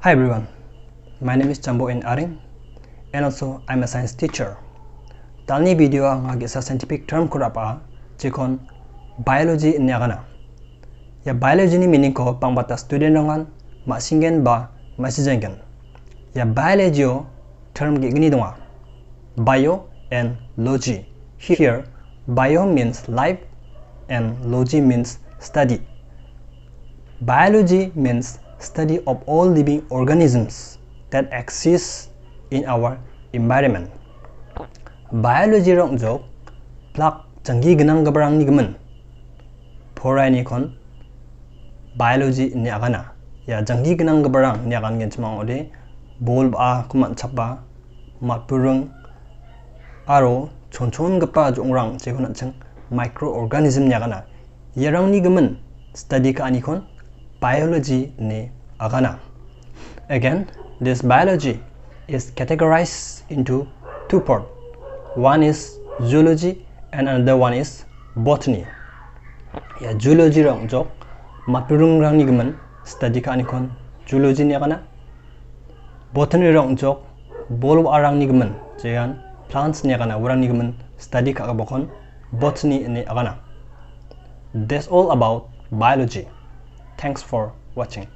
Hi everyone, my name is Jambo N. Aring, and also I'm a science teacher. Talni video ang isa scientific term ko rapa chikon biology niagana. Ya biology ni meaning ko pangbata student nongan masingen ba masijengen. Ya biology term gini donga. Bio and logy. Here bio means life and logy means study. Biology means study of all living organisms that exist in our environment. Biology rong jok plak changi ganang gabarang ni gaman. Porai ni kon biology ni agana. Ya jangi ganang gabarang ni agan gen chmang ode bol ba kuman chapa matpurung aro chonchon gapa jongrang chekon chang microorganism ni agana. Yarang ni gaman study ka ani kon biology ni agana. Again, this biology is categorized into two parts. One is zoology and another one is botany. Ya zoology rong jok mapirung rang ni gaman study ka ani kon zoology ni agana. Botany rong jok bol arang ni gaman jegan plants ni agana urang ni gaman study ka bokon botany ni agana. That's all about biology. Thanks for watching.